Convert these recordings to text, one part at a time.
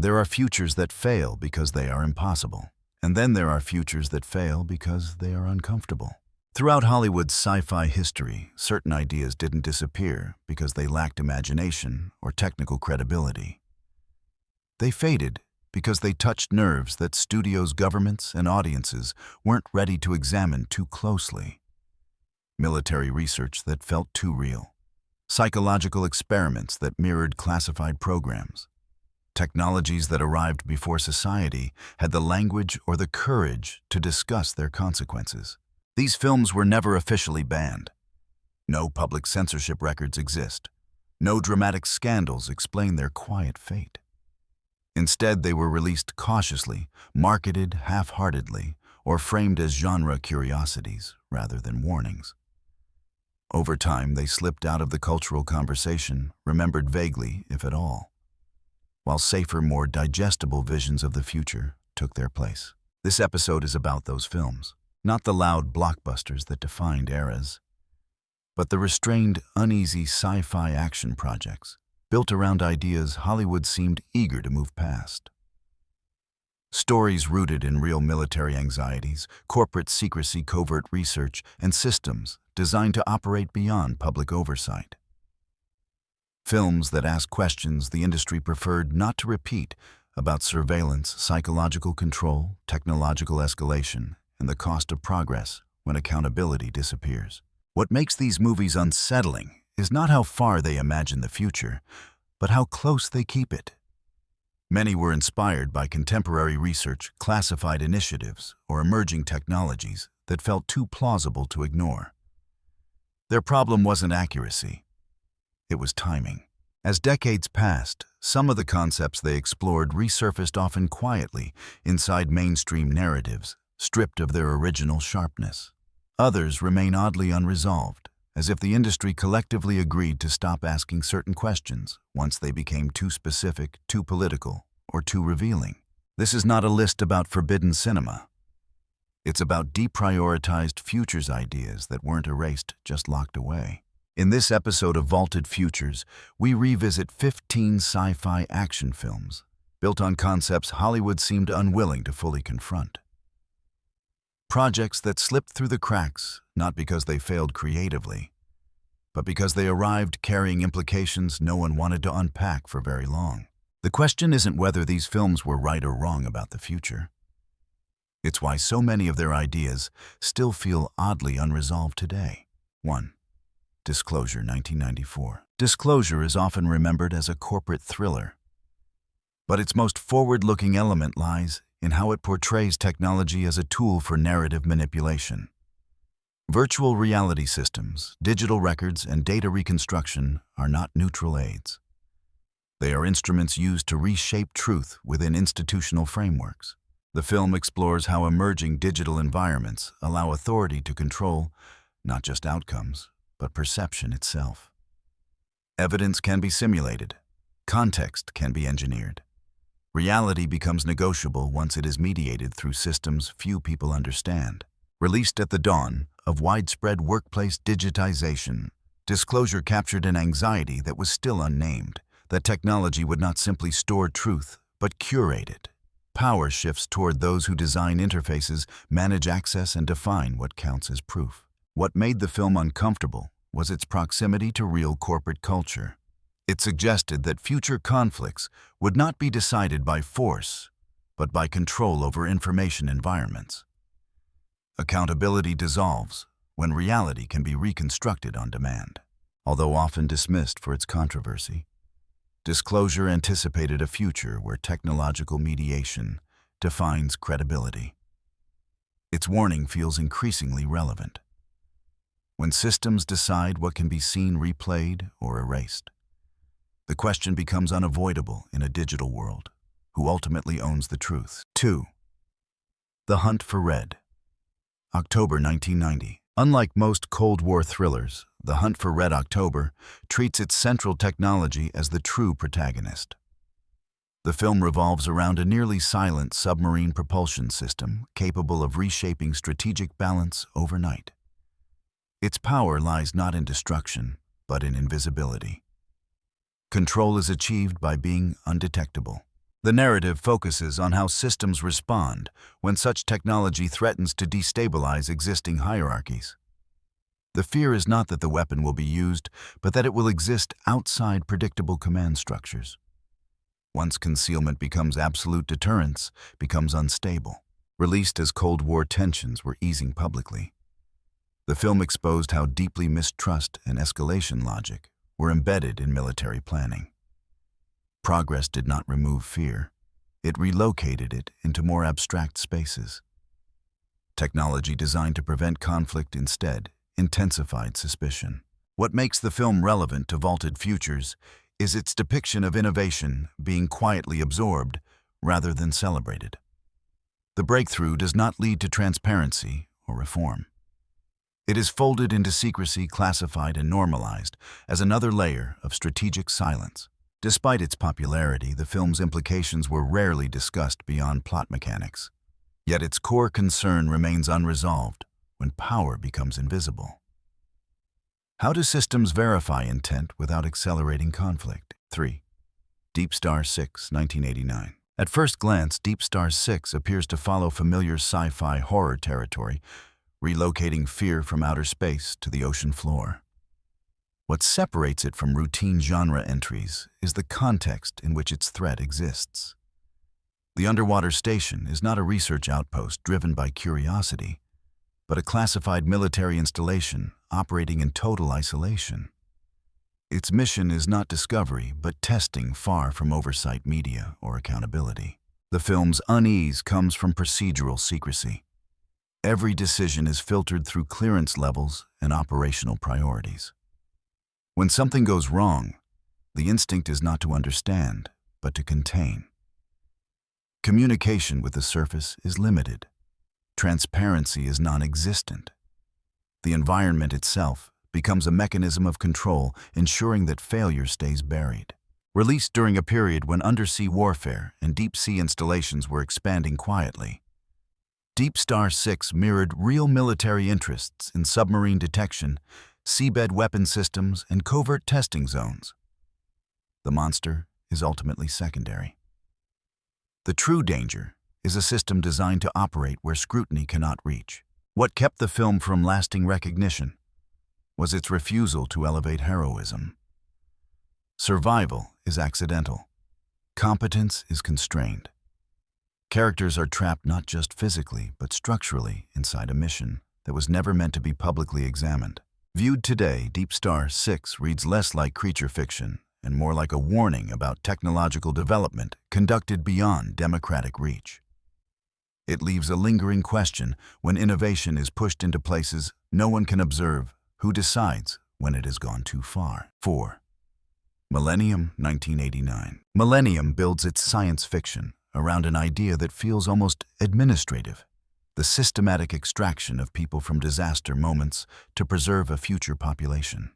There are futures that fail because they are impossible. And then there are futures that fail because they are uncomfortable. Throughout Hollywood's sci-fi history, certain ideas didn't disappear because they lacked imagination or technical credibility. They faded because they touched nerves that studios, governments, and audiences weren't ready to examine too closely. Military research that felt too real. Psychological experiments that mirrored classified programs. Technologies that arrived before society had the language or the courage to discuss their consequences. These films were never officially banned. No public censorship records exist. No dramatic scandals explain their quiet fate. Instead, they were released cautiously, marketed half-heartedly, or framed as genre curiosities rather than warnings. Over time, they slipped out of the cultural conversation, remembered vaguely, if at all, while safer, more digestible visions of the future took their place. This episode is about those films, not the loud blockbusters that defined eras, but the restrained, uneasy sci-fi action projects built around ideas Hollywood seemed eager to move past. Stories rooted in real military anxieties, corporate secrecy, covert research, and systems designed to operate beyond public oversight. Films that ask questions the industry preferred not to repeat about surveillance, psychological control, technological escalation, and the cost of progress when accountability disappears. What makes these movies unsettling is not how far they imagine the future, but how close they keep it. Many were inspired by contemporary research, classified initiatives, or emerging technologies that felt too plausible to ignore. Their problem wasn't accuracy. It was timing. As decades passed, some of the concepts they explored resurfaced often quietly inside mainstream narratives, stripped of their original sharpness. Others remain oddly unresolved, as if the industry collectively agreed to stop asking certain questions once they became too specific, too political, or too revealing. This is not a list about forbidden cinema. It's about deprioritized futures ideas that weren't erased, just locked away. In this episode of Vaulted Futures, we revisit 15 sci-fi action films built on concepts Hollywood seemed unwilling to fully confront. Projects that slipped through the cracks, not because they failed creatively, but because they arrived carrying implications no one wanted to unpack for very long. The question isn't whether these films were right or wrong about the future. It's why so many of their ideas still feel oddly unresolved today. 1. Disclosure, 1994. Disclosure is often remembered as a corporate thriller, but its most forward-looking element lies in how it portrays technology as a tool for narrative manipulation. Virtual reality systems, digital records, and data reconstruction are not neutral aids. They are instruments used to reshape truth within institutional frameworks. The film explores how emerging digital environments allow authority to control not just outcomes, but perception itself. Evidence can be simulated. Context can be engineered. Reality becomes negotiable once it is mediated through systems few people understand. Released at the dawn of widespread workplace digitization, Disclosure captured an anxiety that was still unnamed, that technology would not simply store truth, but curate it. Power shifts toward those who design interfaces, manage access, and define what counts as proof. What made the film uncomfortable was its proximity to real corporate culture. It suggested that future conflicts would not be decided by force, but by control over information environments. Accountability dissolves when reality can be reconstructed on demand. Although often dismissed for its controversy, Disclosure anticipated a future where technological mediation defines credibility. Its warning feels increasingly relevant. When systems decide what can be seen replayed or erased, the question becomes unavoidable in a digital world. Who ultimately owns the truth? 2. The Hunt for Red. October 1990. Unlike most Cold War thrillers, The Hunt for Red October treats its central technology as the true protagonist. The film revolves around a nearly silent submarine propulsion system capable of reshaping strategic balance overnight. Its power lies not in destruction, but in invisibility. Control is achieved by being undetectable. The narrative focuses on how systems respond when such technology threatens to destabilize existing hierarchies. The fear is not that the weapon will be used, but that it will exist outside predictable command structures. Once concealment becomes absolute, deterrence becomes unstable. Released as Cold War tensions were easing publicly, the film exposed how deeply mistrust and escalation logic were embedded in military planning. Progress did not remove fear. It relocated it into more abstract spaces. Technology designed to prevent conflict instead intensified suspicion. What makes the film relevant to Vaulted Futures is its depiction of innovation being quietly absorbed rather than celebrated. The breakthrough does not lead to transparency or reform. It is folded into secrecy, classified and normalized as another layer of strategic silence. Despite its popularity, the film's implications were rarely discussed beyond plot mechanics. Yet its core concern remains unresolved when power becomes invisible. How do systems verify intent without accelerating conflict? 3. Deep Star 6, 1989. At first glance, Deep Star 6 appears to follow familiar sci-fi horror territory, relocating fear from outer space to the ocean floor. What separates it from routine genre entries is the context in which its threat exists. The underwater station is not a research outpost driven by curiosity, but a classified military installation operating in total isolation. Its mission is not discovery, but testing, far from oversight media or accountability. The film's unease comes from procedural secrecy. Every decision is filtered through clearance levels and operational priorities. When something goes wrong, the instinct is not to understand, but to contain. Communication with the surface is limited. Transparency is non-existent. The environment itself becomes a mechanism of control, ensuring that failure stays buried. Released during a period when undersea warfare and deep-sea installations were expanding quietly, Deep Star 6 mirrored real military interests in submarine detection, seabed weapon systems, and covert testing zones. The monster is ultimately secondary. The true danger is a system designed to operate where scrutiny cannot reach. What kept the film from lasting recognition was its refusal to elevate heroism. Survival is accidental. Competence is constrained. Characters are trapped not just physically, but structurally inside a mission that was never meant to be publicly examined. Viewed today, Deep Star 6 reads less like creature fiction and more like a warning about technological development conducted beyond democratic reach. It leaves a lingering question: when innovation is pushed into places no one can observe, who decides when it has gone too far? 4. Millennium, 1989. Millennium builds its science fiction around an idea that feels almost administrative: the systematic extraction of people from disaster moments to preserve a future population.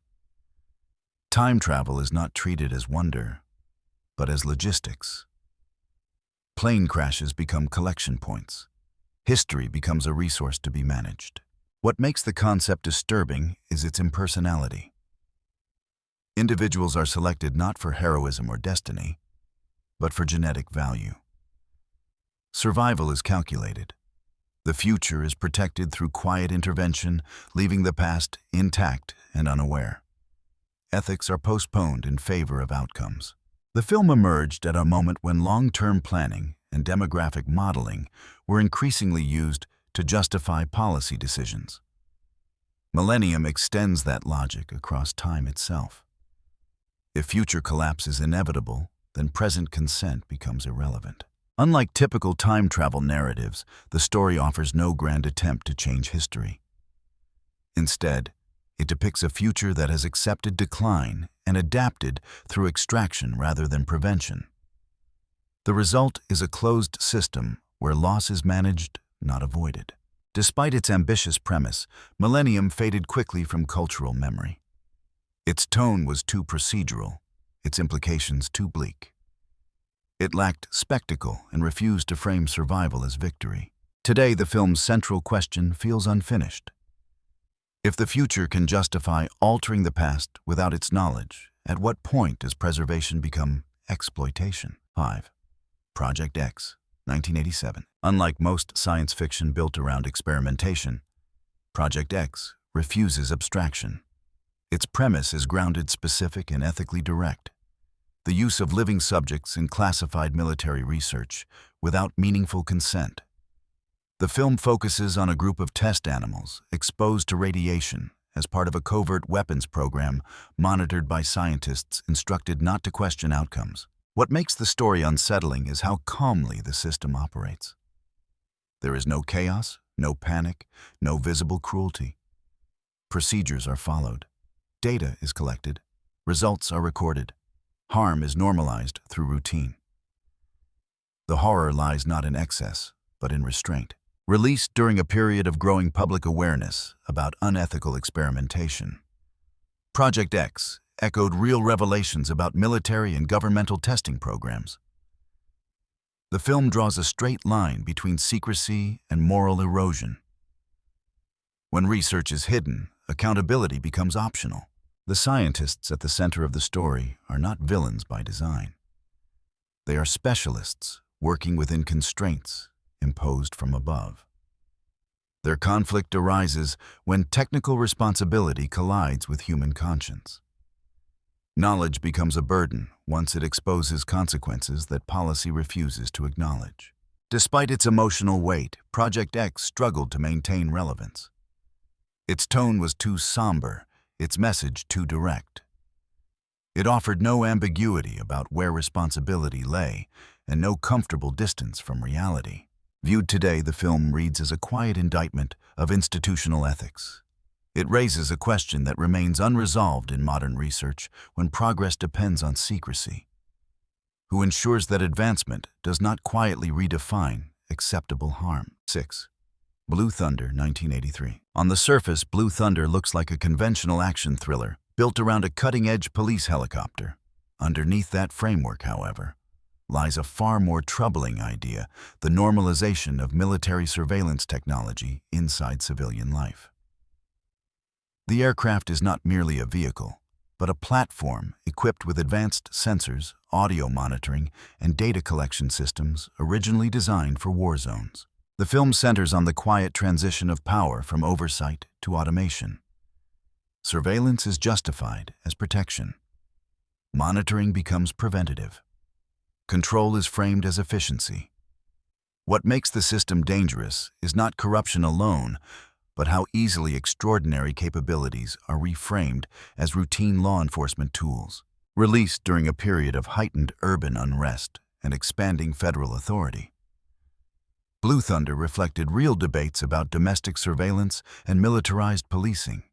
Time travel is not treated as wonder, but as logistics. Plane crashes become collection points. History becomes a resource to be managed. What makes the concept disturbing is its impersonality. Individuals are selected not for heroism or destiny, but for genetic value. Survival is calculated. The future is protected through quiet intervention, leaving the past intact and unaware. Ethics are postponed in favor of outcomes. The film emerged at a moment when long-term planning and demographic modeling were increasingly used to justify policy decisions. Millennium extends that logic across time itself. If future collapse is inevitable, then present consent becomes irrelevant. Unlike typical time travel narratives, the story offers no grand attempt to change history. Instead, it depicts a future that has accepted decline and adapted through extraction rather than prevention. The result is a closed system where loss is managed, not avoided. Despite its ambitious premise, Millennium faded quickly from cultural memory. Its tone was too procedural, its implications too bleak. It lacked spectacle and refused to frame survival as victory. Today, the film's central question feels unfinished. If the future can justify altering the past without its knowledge, at what point does preservation become exploitation? 5. Project X, 1987. Unlike most science fiction built around experimentation, Project X refuses abstraction. Its premise is grounded, specific, and ethically direct. The use of living subjects in classified military research without meaningful consent. The film focuses on a group of test animals exposed to radiation as part of a covert weapons program monitored by scientists instructed not to question outcomes. What makes the story unsettling is how calmly the system operates. There is no chaos, no panic, no visible cruelty. Procedures are followed. Data is collected. Results are recorded. Harm is normalized through routine. The horror lies not in excess, but in restraint. Released during a period of growing public awareness about unethical experimentation, Project X echoed real revelations about military and governmental testing programs. The film draws a straight line between secrecy and moral erosion. When research is hidden, accountability becomes optional. The scientists at the center of the story are not villains by design. They are specialists working within constraints imposed from above. Their conflict arises when technical responsibility collides with human conscience. Knowledge becomes a burden once it exposes consequences that policy refuses to acknowledge. Despite its emotional weight, Project X struggled to maintain relevance. Its tone was too somber, its message too direct. It offered no ambiguity about where responsibility lay and no comfortable distance from reality. Viewed today, the film reads as a quiet indictment of institutional ethics. It raises a question that remains unresolved in modern research when progress depends on secrecy. Who ensures that advancement does not quietly redefine acceptable harm? 6. Blue Thunder, 1983. On the surface, Blue Thunder looks like a conventional action thriller built around a cutting-edge police helicopter. Underneath that framework, however, lies a far more troubling idea: the normalization of military surveillance technology inside civilian life. The aircraft is not merely a vehicle, but a platform equipped with advanced sensors, audio monitoring, and data collection systems originally designed for war zones. The film centers on the quiet transition of power from oversight to automation. Surveillance is justified as protection. Monitoring becomes preventative. Control is framed as efficiency. What makes the system dangerous is not corruption alone, but how easily extraordinary capabilities are reframed as routine law enforcement tools. Released during a period of heightened urban unrest and expanding federal authority, Blue Thunder reflected real debates about domestic surveillance and militarized policing.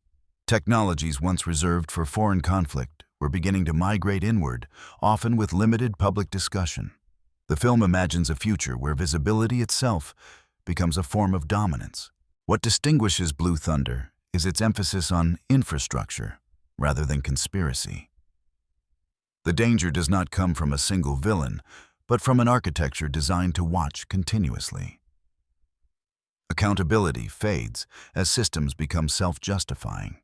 Technologies once reserved for foreign conflict were beginning to migrate inward, often with limited public discussion. The film imagines a future where visibility itself becomes a form of dominance. What distinguishes Blue Thunder is its emphasis on infrastructure rather than conspiracy. The danger does not come from a single villain, but from an architecture designed to watch continuously. Accountability fades as systems become self-justifying.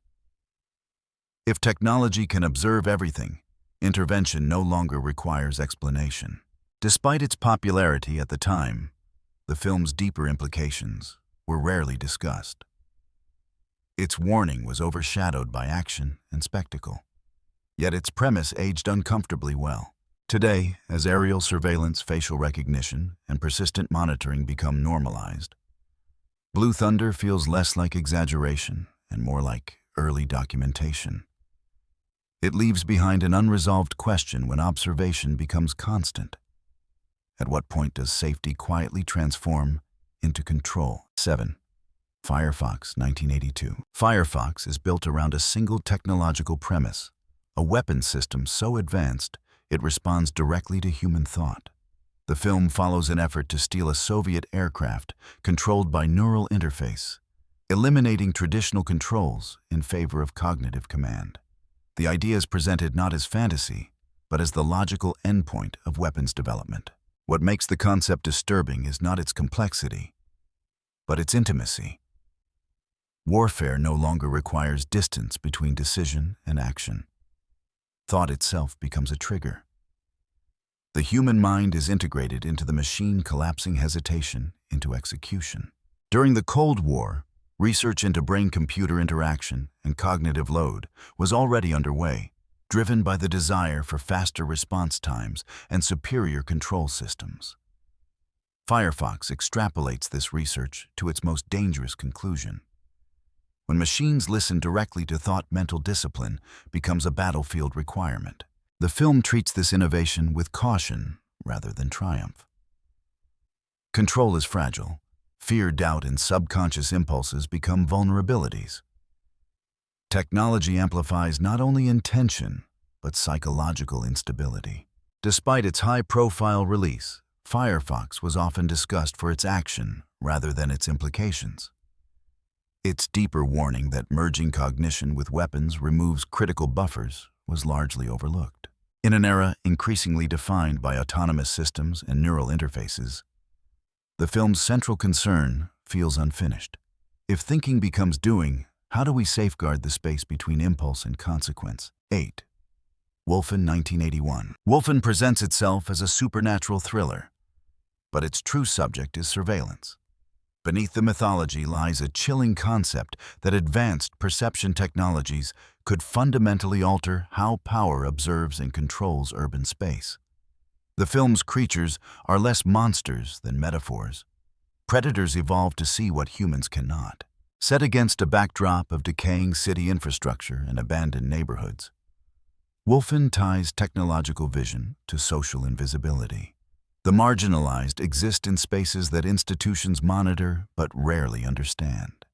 If technology can observe everything, intervention no longer requires explanation. Despite its popularity at the time, the film's deeper implications were rarely discussed. Its warning was overshadowed by action and spectacle. Yet its premise aged uncomfortably well. Today, as aerial surveillance, facial recognition, and persistent monitoring become normalized, Blue Thunder feels less like exaggeration and more like early documentation. It leaves behind an unresolved question when observation becomes constant. At what point does safety quietly transform into control? 7. Firefox, 1982. Firefox is built around a single technological premise: a weapons system so advanced it responds directly to human thought. The film follows an effort to steal a Soviet aircraft controlled by neural interface, eliminating traditional controls in favor of cognitive command. The idea is presented not as fantasy, but as the logical endpoint of weapons development. What makes the concept disturbing is not its complexity, but its intimacy. Warfare no longer requires distance between decision and action. Thought itself becomes a trigger. The human mind is integrated into the machine, collapsing hesitation into execution. During the Cold War, research into brain-computer interaction and cognitive load was already underway, driven by the desire for faster response times and superior control systems. Firefox extrapolates this research to its most dangerous conclusion. When machines listen directly to thought, mental discipline becomes a battlefield requirement. The film treats this innovation with caution rather than triumph. Control is fragile. Fear, doubt, and subconscious impulses become vulnerabilities. Technology amplifies not only intention, but psychological instability. Despite its high-profile release, Firefox was often discussed for its action rather than its implications. Its deeper warning that merging cognition with weapons removes critical buffers was largely overlooked. In an era increasingly defined by autonomous systems and neural interfaces, the film's central concern feels unfinished. If thinking becomes doing, how do we safeguard the space between impulse and consequence? 8. Wolfen, 1981. Wolfen presents itself as a supernatural thriller, but its true subject is surveillance. Beneath the mythology lies a chilling concept that advanced perception technologies could fundamentally alter how power observes and controls urban space. The film's creatures are less monsters than metaphors. Predators evolved to see what humans cannot. Set against a backdrop of decaying city infrastructure and abandoned neighborhoods, Wolfen ties technological vision to social invisibility. The marginalized exist in spaces that institutions monitor but rarely understand.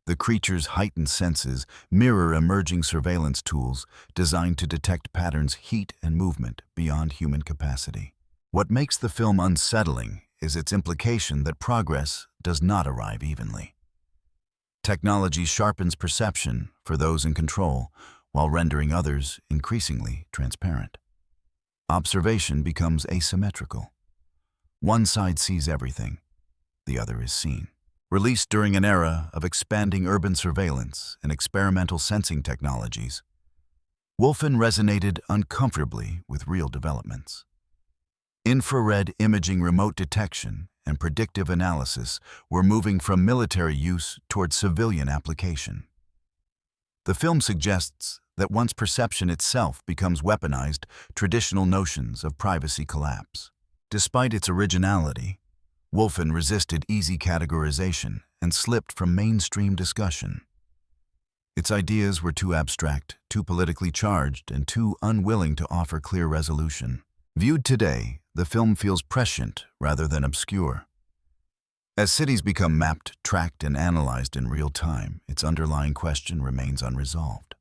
The creature's heightened senses mirror emerging surveillance tools designed to detect patterns, heat, and movement beyond human capacity. What makes the film unsettling is its implication that progress does not arrive evenly. Technology sharpens perception for those in control while rendering others increasingly transparent. Observation becomes asymmetrical. One side sees everything, the other is seen. Released during an era of expanding urban surveillance and experimental sensing technologies, Wolfen resonated uncomfortably with real developments. Infrared imaging, remote detection, and predictive analysis were moving from military use toward civilian application. The film suggests that once perception itself becomes weaponized, traditional notions of privacy collapse. Despite its originality, Wolfen resisted easy categorization and slipped from mainstream discussion. Its ideas were too abstract, too politically charged, and too unwilling to offer clear resolution. Viewed today, the film feels prescient rather than obscure. As cities become mapped, tracked, and analyzed in real time, its underlying question remains unresolved.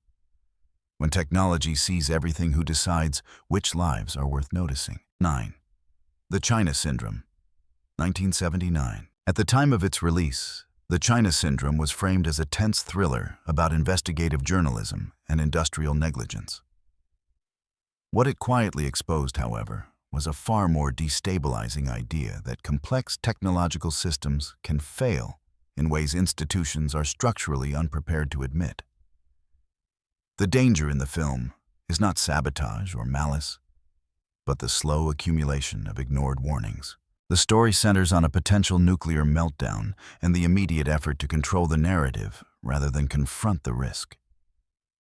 When technology sees everything, who decides which lives are worth noticing? 9. The China Syndrome, 1979. At the time of its release, The China Syndrome was framed as a tense thriller about investigative journalism and industrial negligence. What it quietly exposed, however, was a far more destabilizing idea that complex technological systems can fail in ways institutions are structurally unprepared to admit. The danger in the film is not sabotage or malice, but the slow accumulation of ignored warnings. The story centers on a potential nuclear meltdown and the immediate effort to control the narrative rather than confront the risk.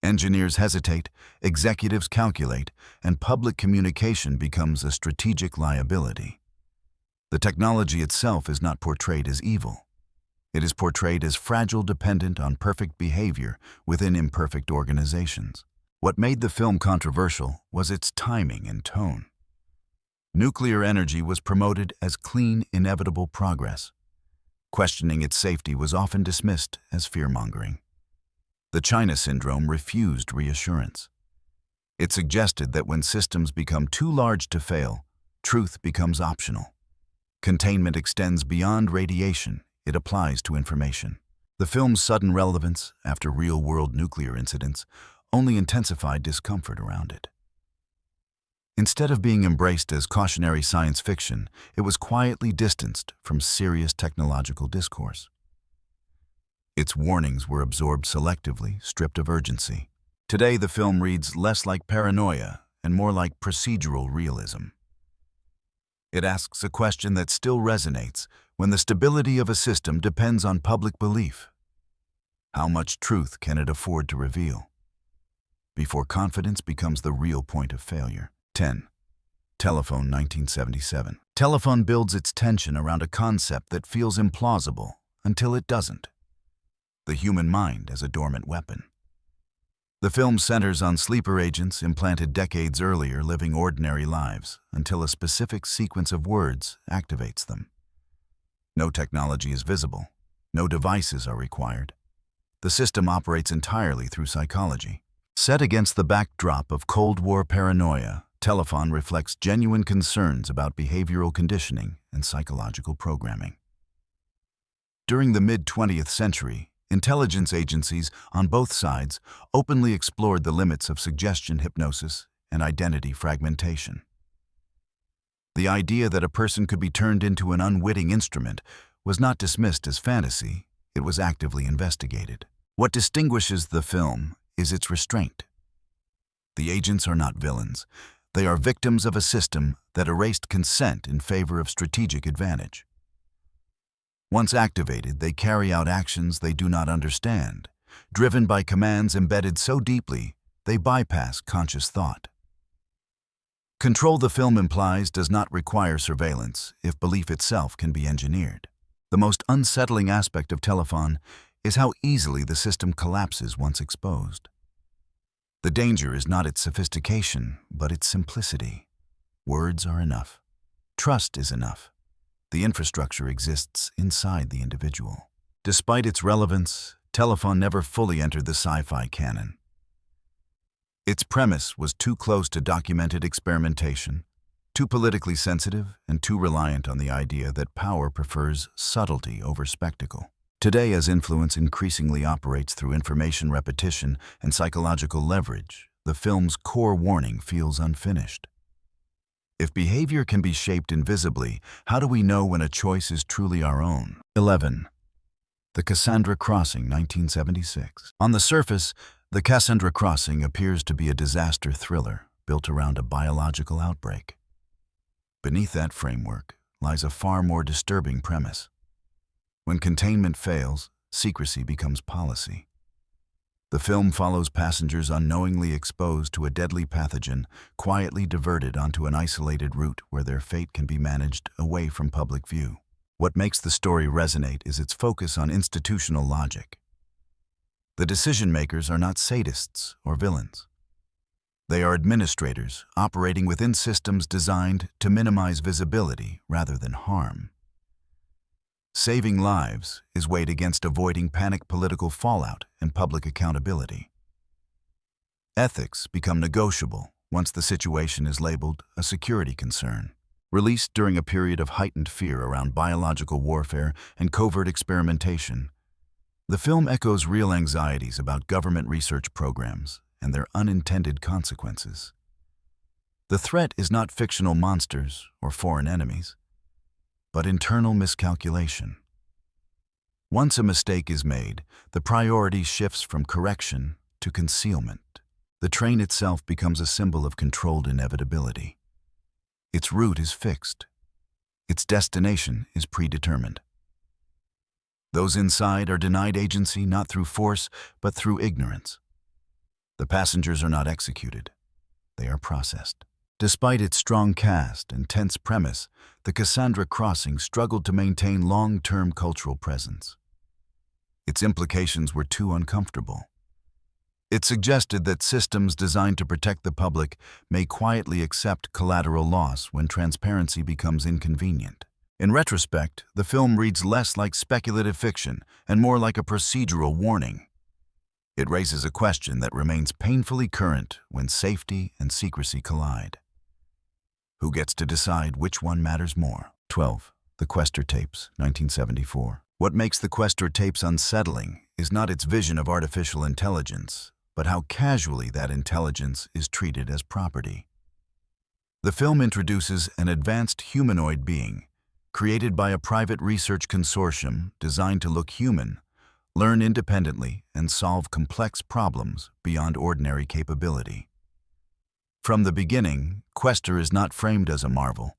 Engineers hesitate, executives calculate, and public communication becomes a strategic liability. The technology itself is not portrayed as evil. It is portrayed as fragile, dependent on perfect behavior within imperfect organizations. What made the film controversial was its timing and tone. Nuclear energy was promoted as clean, inevitable progress. Questioning its safety was often dismissed as fear-mongering. The China Syndrome refused reassurance. It suggested that when systems become too large to fail, truth becomes optional. Containment extends beyond radiation, it applies to information. The film's sudden relevance after real-world nuclear incidents only intensified discomfort around it. Instead of being embraced as cautionary science fiction, it was quietly distanced from serious technological discourse. Its warnings were absorbed selectively, stripped of urgency. Today, the film reads less like paranoia and more like procedural realism. It asks a question that still resonates when the stability of a system depends on public belief. How much truth can it afford to reveal before confidence becomes the real point of failure? 10. Telephone 1977. Telephone builds its tension around a concept that feels implausible until it doesn't. The human mind as a dormant weapon. The film centers on sleeper agents implanted decades earlier living ordinary lives until a specific sequence of words activates them. No technology is visible. No devices are required. The system operates entirely through psychology. Set against the backdrop of Cold War paranoia, Telephone reflects genuine concerns about behavioral conditioning and psychological programming. During the mid-20th century, intelligence agencies on both sides openly explored the limits of suggestion hypnosis and identity fragmentation. The idea that a person could be turned into an unwitting instrument was not dismissed as fantasy, it was actively investigated. What distinguishes the film is its restraint. The agents are not villains. They are victims of a system that erased consent in favor of strategic advantage. Once activated, they carry out actions they do not understand, driven by commands embedded so deeply they bypass conscious thought. Control, the film implies, does not require surveillance if belief itself can be engineered. The most unsettling aspect of Telephone is how easily the system collapses once exposed. The danger is not its sophistication, but its simplicity. Words are enough. Trust is enough. The infrastructure exists inside the individual. Despite its relevance, Telephone never fully entered the sci-fi canon. Its premise was too close to documented experimentation, too politically sensitive, and too reliant on the idea that power prefers subtlety over spectacle. Today, as influence increasingly operates through information repetition and psychological leverage, the film's core warning feels unfinished. If behavior can be shaped invisibly, how do we know when a choice is truly our own? 11. The Cassandra Crossing, 1976. On the surface, The Cassandra Crossing appears to be a disaster thriller built around a biological outbreak. Beneath that framework lies a far more disturbing premise. When containment fails, secrecy becomes policy. The film follows passengers unknowingly exposed to a deadly pathogen, quietly diverted onto an isolated route where their fate can be managed away from public view. What makes the story resonate is its focus on institutional logic. The decision-makers are not sadists or villains. They are administrators operating within systems designed to minimize visibility rather than harm. Saving lives is weighed against avoiding panic political fallout and public accountability. Ethics become negotiable once the situation is labeled a security concern. Released during a period of heightened fear around biological warfare and covert experimentation, the film echoes real anxieties about government research programs and their unintended consequences. The threat is not fictional monsters or foreign enemies, but internal miscalculation. Once a mistake is made, the priority shifts from correction to concealment. The train itself becomes a symbol of controlled inevitability. Its route is fixed. Its destination is predetermined. Those inside are denied agency not through force, but through ignorance. The passengers are not executed. They are processed. Despite its strong cast and tense premise, The Cassandra Crossing struggled to maintain long-term cultural presence. Its implications were too uncomfortable. It suggested that systems designed to protect the public may quietly accept collateral loss when transparency becomes inconvenient. In retrospect, the film reads less like speculative fiction and more like a procedural warning. It raises a question that remains painfully current when safety and secrecy collide. Who gets to decide which one matters more? 12. The Questor Tapes, 1974. What makes the Questor Tapes unsettling is not its vision of artificial intelligence, but how casually that intelligence is treated as property. The film introduces an advanced humanoid being, created by a private research consortium designed to look human, learn independently, and solve complex problems beyond ordinary capability. From the beginning, Questor is not framed as a marvel.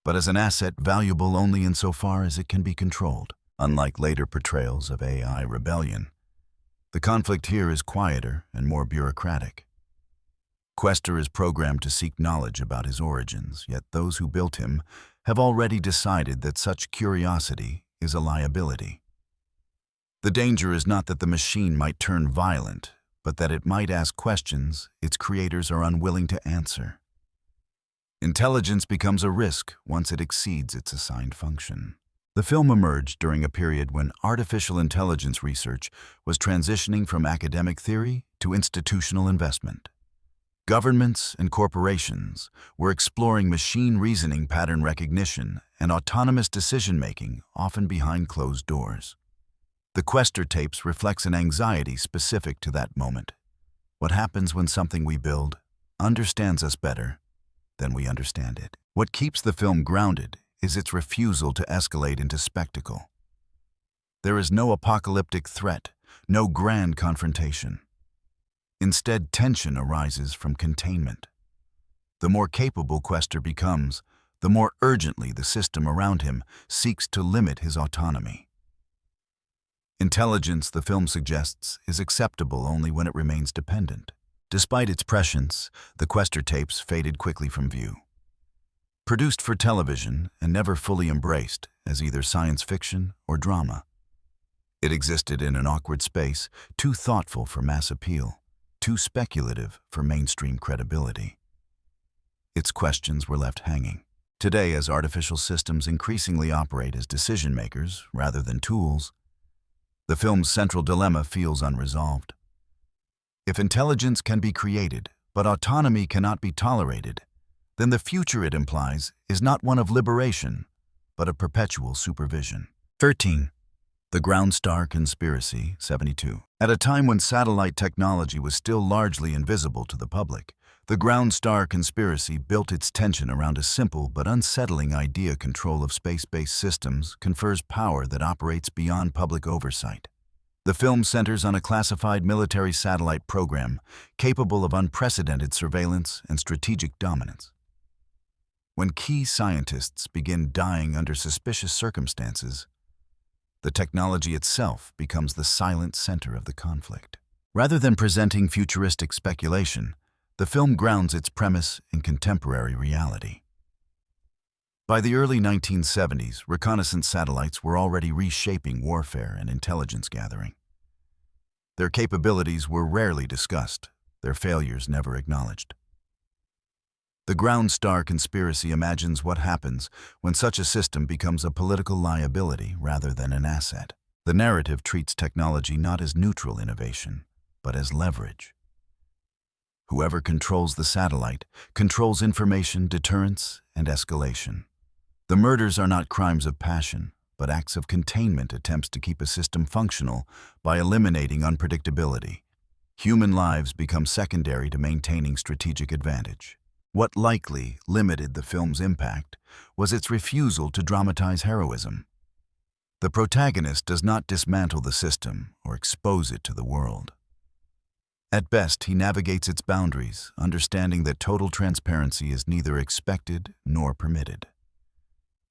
but as an asset valuable only insofar as it can be controlled. Unlike later portrayals of AI rebellion, the conflict here is quieter and more bureaucratic. Questor is programmed to seek knowledge about his origins, yet those who built him have already decided that such curiosity is a liability. The danger is not that the machine might turn violent, but that it might ask questions its creators are unwilling to answer. Intelligence becomes a risk once it exceeds its assigned function. The film emerged during a period when artificial intelligence research was transitioning from academic theory to institutional investment. Governments and corporations were exploring machine reasoning, pattern recognition, and autonomous decision-making, often behind closed doors. The Questor tapes reflects an anxiety specific to that moment. What happens when something we build understands us better than we understand it? What keeps the film grounded is its refusal to escalate into spectacle. There is no apocalyptic threat, no grand confrontation. Instead, tension arises from containment. The more capable Questor becomes, the more urgently the system around him seeks to limit his autonomy. Intelligence, the film suggests, is acceptable only when it remains dependent. Despite its prescience, the Questor tapes faded quickly from view. Produced for television and never fully embraced as either science fiction or drama, it existed in an awkward space, too thoughtful for mass appeal, too speculative for mainstream credibility. Its questions were left hanging. Today, as artificial systems increasingly operate as decision-makers rather than tools, the film's central dilemma feels unresolved. If intelligence can be created, but autonomy cannot be tolerated, then the future it implies is not one of liberation, but of perpetual supervision. 13. The Ground Star Conspiracy, 72. At a time when satellite technology was still largely invisible to the public, the Ground Star Conspiracy built its tension around a simple but unsettling idea: control of space-based systems confers power that operates beyond public oversight. The film centers on a classified military satellite program capable of unprecedented surveillance and strategic dominance. When key scientists begin dying under suspicious circumstances, the technology itself becomes the silent center of the conflict. Rather than presenting futuristic speculation, the film grounds its premise in contemporary reality. By the early 1970s, reconnaissance satellites were already reshaping warfare and intelligence gathering. Their capabilities were rarely discussed, their failures never acknowledged. The Ground Star Conspiracy imagines what happens when such a system becomes a political liability rather than an asset. The narrative treats technology not as neutral innovation, but as leverage. Whoever controls the satellite controls information, deterrence, and escalation. The murders are not crimes of passion, but acts of containment, attempts to keep a system functional by eliminating unpredictability. Human lives become secondary to maintaining strategic advantage. What likely limited the film's impact was its refusal to dramatize heroism. The protagonist does not dismantle the system or expose it to the world. At best, he navigates its boundaries, understanding that total transparency is neither expected nor permitted.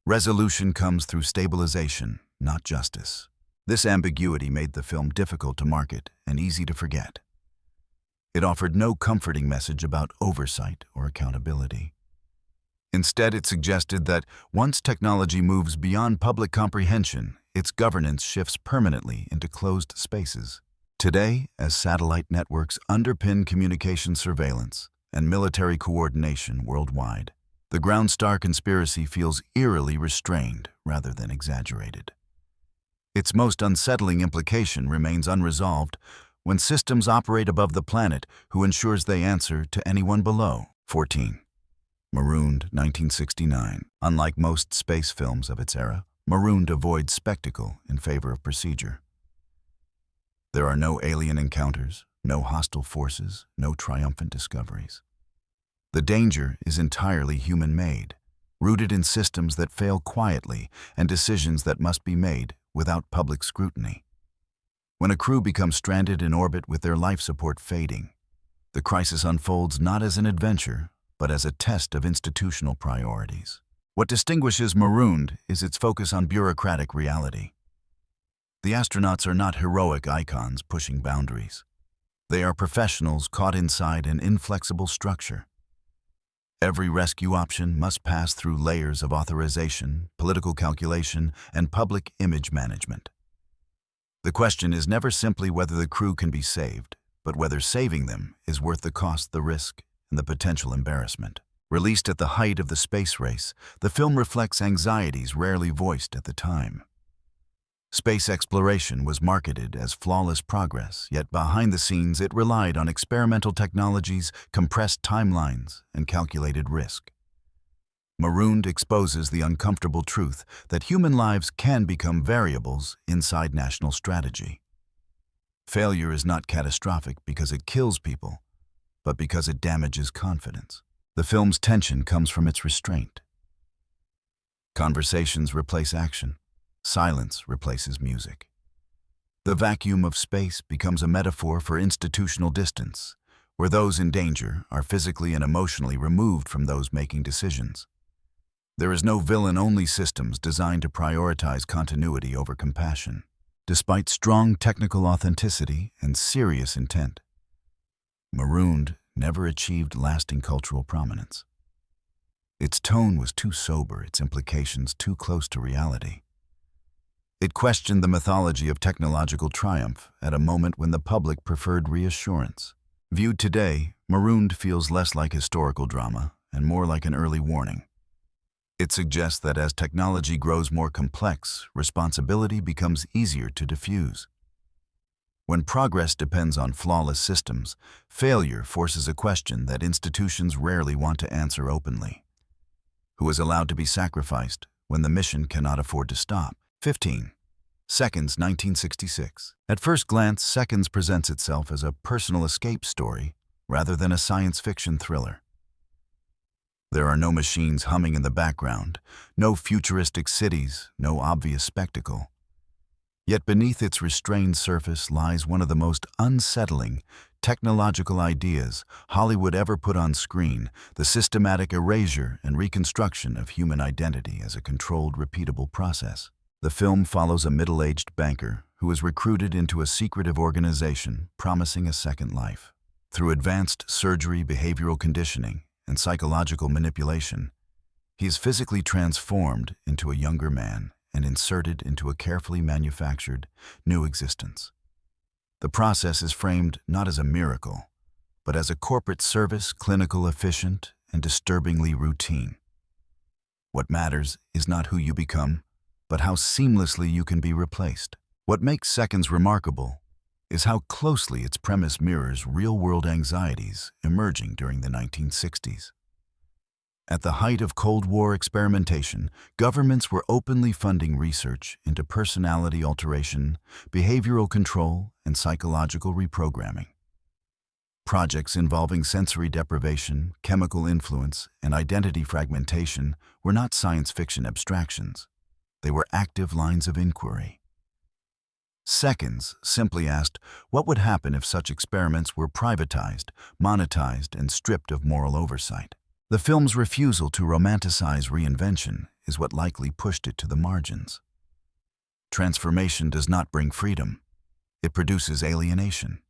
Resolution comes through stabilization, not justice. This ambiguity made the film difficult to market and easy to forget. It offered no comforting message about oversight or accountability. Instead, it suggested that once technology moves beyond public comprehension, its governance shifts permanently into closed spaces. Today, as satellite networks underpin communication surveillance and military coordination worldwide, the Ground Star Conspiracy feels eerily restrained rather than exaggerated. Its most unsettling implication remains unresolved: when systems operate above the planet, who ensures they answer to anyone below? 14. Marooned, 1969. Unlike most space films of its era, Marooned avoids spectacle in favor of procedure. There are no alien encounters, no hostile forces, no triumphant discoveries. The danger is entirely human-made, rooted in systems that fail quietly and decisions that must be made without public scrutiny. When a crew becomes stranded in orbit with their life support fading, the crisis unfolds not as an adventure, but as a test of institutional priorities. What distinguishes Marooned is its focus on bureaucratic reality. The astronauts are not heroic icons pushing boundaries. They are professionals caught inside an inflexible structure. Every rescue option must pass through layers of authorization, political calculation, and public image management. The question is never simply whether the crew can be saved, but whether saving them is worth the cost, the risk, and the potential embarrassment. Released at the height of the space race, the film reflects anxieties rarely voiced at the time. Space exploration was marketed as flawless progress, yet behind the scenes it relied on experimental technologies, compressed timelines, and calculated risk. Marooned exposes the uncomfortable truth that human lives can become variables inside national strategy. Failure is not catastrophic because it kills people, but because it damages confidence. The film's tension comes from its restraint. Conversations replace action. Silence replaces music. The vacuum of space becomes a metaphor for institutional distance, where those in danger are physically and emotionally removed from those making decisions. There is no villain-only systems designed to prioritize continuity over compassion. Despite strong technical authenticity and serious intent, Marooned never achieved lasting cultural prominence. Its tone was too sober, its implications too close to reality. It questioned the mythology of technological triumph at a moment when the public preferred reassurance. Viewed today, Marooned feels less like historical drama and more like an early warning. It suggests that as technology grows more complex, responsibility becomes easier to diffuse. When progress depends on flawless systems, failure forces a question that institutions rarely want to answer openly. Who is allowed to be sacrificed when the mission cannot afford to stop? 15. Seconds, 1966. At first glance, Seconds presents itself as a personal escape story rather than a science fiction thriller. There are no machines humming in the background, no futuristic cities, no obvious spectacle. Yet beneath its restrained surface lies one of the most unsettling technological ideas Hollywood ever put on screen: the systematic erasure and reconstruction of human identity as a controlled, repeatable process. The film follows a middle-aged banker who is recruited into a secretive organization promising a second life. Through advanced surgery, behavioral conditioning, and psychological manipulation, he is physically transformed into a younger man and inserted into a carefully manufactured new existence. The process is framed not as a miracle, but as a corporate service, clinical, efficient, and disturbingly routine. What matters is not who you become, but how seamlessly you can be replaced. What makes Seconds remarkable is how closely its premise mirrors real-world anxieties emerging during the 1960s. At the height of Cold War experimentation, governments were openly funding research into personality alteration, behavioral control, and psychological reprogramming. Projects involving sensory deprivation, chemical influence, and identity fragmentation were not science fiction abstractions. They were active lines of inquiry. Seconds simply asked, what would happen if such experiments were privatized, monetized, and stripped of moral oversight? The film's refusal to romanticize reinvention is what likely pushed it to the margins. Transformation does not bring freedom. It produces alienation.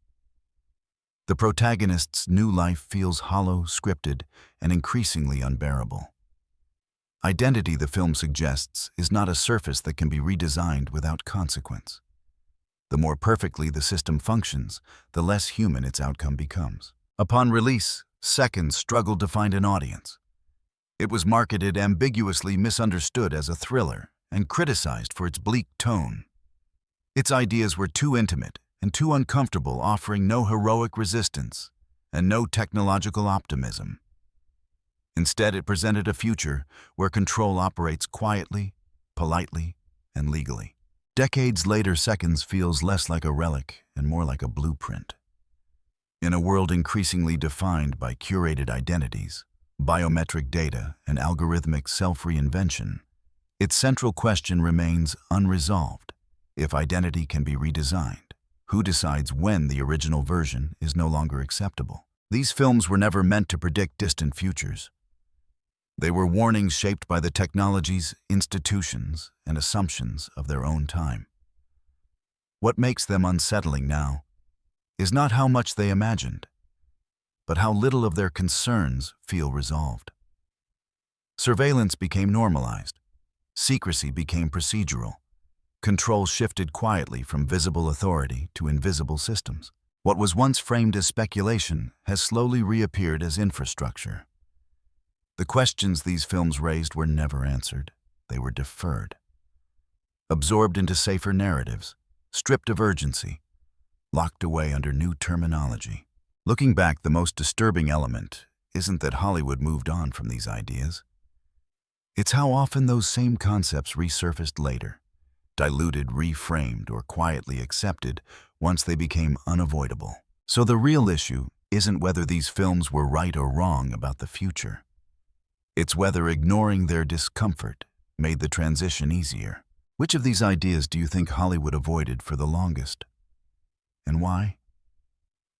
The protagonist's new life feels hollow, scripted, and increasingly unbearable. Identity, the film suggests, is not a surface that can be redesigned without consequence. The more perfectly the system functions, the less human its outcome becomes. Upon release, Seconds struggled to find an audience. It was marketed ambiguously, misunderstood as a thriller, and criticized for its bleak tone. Its ideas were too intimate and too uncomfortable, offering no heroic resistance and no technological optimism. Instead, it presented a future where control operates quietly, politely, and legally. Decades later, Seconds feels less like a relic and more like a blueprint. In a world increasingly defined by curated identities, biometric data, and algorithmic self-reinvention, its central question remains unresolved. If identity can be redesigned, who decides when the original version is no longer acceptable? These films were never meant to predict distant futures. They were warnings shaped by the technologies, institutions, and assumptions of their own time. What makes them unsettling now is not how much they imagined, but how little of their concerns feel resolved. Surveillance became normalized. Secrecy became procedural. Control shifted quietly from visible authority to invisible systems. What was once framed as speculation has slowly reappeared as infrastructure. The questions these films raised were never answered. They were deferred. Absorbed into safer narratives, stripped of urgency, locked away under new terminology. Looking back, the most disturbing element isn't that Hollywood moved on from these ideas. It's how often those same concepts resurfaced later, diluted, reframed, or quietly accepted once they became unavoidable. So the real issue isn't whether these films were right or wrong about the future. It's whether ignoring their discomfort made the transition easier. Which of these ideas do you think Hollywood avoided for the longest? And why?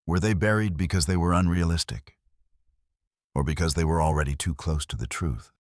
Were they buried because they were unrealistic? Or because they were already too close to the truth?